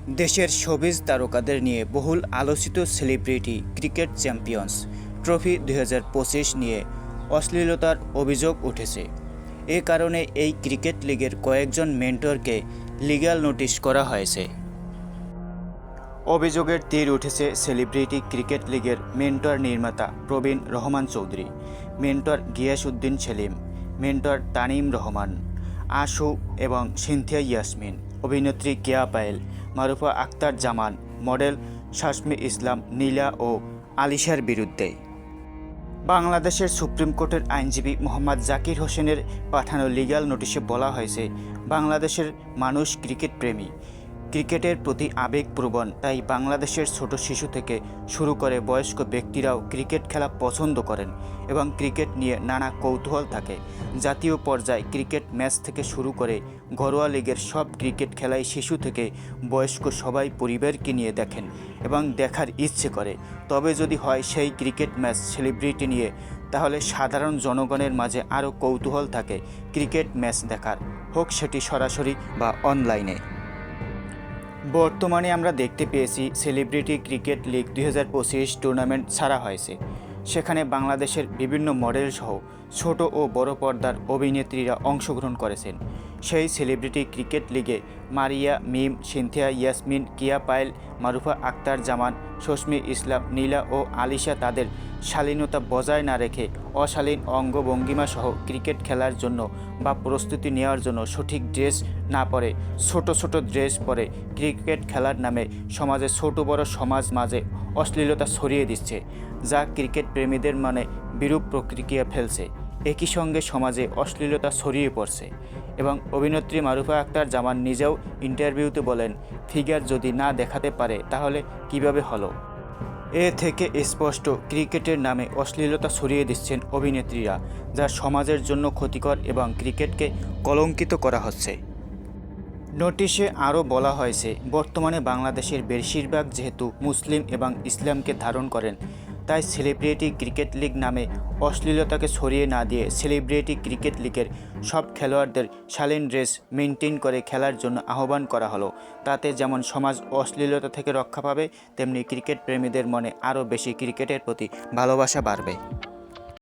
দেশের শোবিজ তারকাদের নিয়ে বহুল আলোচিত সেলিব্রিটি ক্রিকেট চ্যাম্পিয়ন্স ট্রফি 2025 নিয়ে অশ্লীলতার অভিযোগ উঠেছে। এ কারণে এই ক্রিকেট লিগের কয়েকজন মেন্টরকে লিগ্যাল নোটিশ করা হয়েছে। অভিযোগের তীর উঠেছে সেলিব্রিটি ক্রিকেট লিগের মেন্টর নির্মাতা প্রবীণ রহমান চৌধুরী, মেন্টর গিয়াসউদ্দিন সেলিম, মেন্টর তানিম রহমান, আশু এবং সিনথিয়া ইয়াসমিন, অভিনেত্রী কেয়া পায়েল, মারুফা আক্তার জামান, মডেল শাশমি ইসলাম নীলা ও আলিশার বিরুদ্ধে। বাংলাদেশের সুপ্রিম কোর্টের আইনজীবী মোহাম্মদ জাকির হোসেনের পাঠানো লিগ্যাল নোটিশে বলা হয়েছে, বাংলাদেশের মানুষ ক্রিকেট প্রেমী, ক্রিকেটের প্রতি আবেগপ্রবণ। তাই বাংলাদেশের ছোট শিশু থেকে শুরু করে বয়স্ক ব্যক্তিরাও ক্রিকেট খেলা পছন্দ করেন এবং ক্রিকেট নিয়ে নানা কৌতূহল থাকে। জাতীয় পর্যায়ে ক্রিকেট ম্যাচ থেকে শুরু করে ঘরোয়া লিগের সব ক্রিকেট খেলায় শিশু থেকে বয়স্ক সবাই পরিবারকে নিয়ে দেখেন এবং দেখার ইচ্ছে করে। তবে যদি হয় সেই ক্রিকেট ম্যাচ সেলিব্রিটি নিয়ে, তাহলে সাধারণ জনগণের মাঝে আরও কৌতূহল থাকে ক্রিকেট ম্যাচ দেখার, হোক সেটি সরাসরি বা অনলাইনে। বর্তমানে আমরা দেখতে পেয়েছি সেলিব্রিটি ক্রিকেট লিগ 2025 টুর্নামেন্ট ছাড়া হয়েছে। সেখানে বাংলাদেশের বিভিন্ন মডেল সহ ছোট ও বড় পর্দার অভিনেত্রীরা অংশগ্রহণ করেছেন। সেই সেলিব্রিটি ক্রিকেট লিগে মারিয়া, মিম, সিনথিয়া ইয়াসমিন, কিয়া পায়েল, মারুফা আক্তার জামান, শশমি ইসলাম নীলা ও আলিশা তাদের শালীনতা বজায় না রেখে অশালীন অঙ্গভঙ্গিমা সহ ক্রিকেট খেলার জন্য বা প্রস্তুতি নেওয়ার জন্য সঠিক ড্রেস না পরে ছোট ছোট ড্রেস পরে ক্রিকেট খেলার নামে সমাজে ছোট বড় সমাজ মাঝে অশ্লীলতা ছড়িয়ে দিচ্ছে, যা ক্রিকেট প্রেমীদের মনে বিরূপ প্রতিক্রিয়া ফেলছে। একই সঙ্গে সমাজে অশ্লীলতা ছড়িয়ে পড়ছে এবং অভিনেত্রী মারুফা আক্তার জামান নিজেও ইন্টারভিউতে বলেন, ফিগার যদি না দেখাতে পারে তাহলে কিভাবে হলো। এ থেকে স্পষ্ট ক্রিকেটের নামে অশ্লীলতা ছড়িয়ে দিচ্ছেন অভিনেত্রীরা, যা সমাজের জন্য ক্ষতিকর এবং ক্রিকেটকে কলঙ্কিত করা হচ্ছে। নোটিশে আরও বলা হয়েছে, বর্তমানে বাংলাদেশের বেশিরভাগ যেহেতু মুসলিম এবং ইসলামকে ধারণ করেন, তাই সেলিব্রিটি ক্রিকেট লিগ নামে অশ্লীলতাকে ছড়িয়ে না দিয়ে সেলিব্রিটি ক্রিকেট লিগের সব খেলোয়াড়দের শালীন ড্রেস মেনটেন করে খেলার জন্য আহ্বান করা হলো। তাতে যেমন সমাজ অশ্লীলতা থেকে রক্ষা পাবে, তেমনি ক্রিকেট প্রেমীদের মনে আরও বেশি ক্রিকেটের প্রতি ভালোবাসা বাড়বে।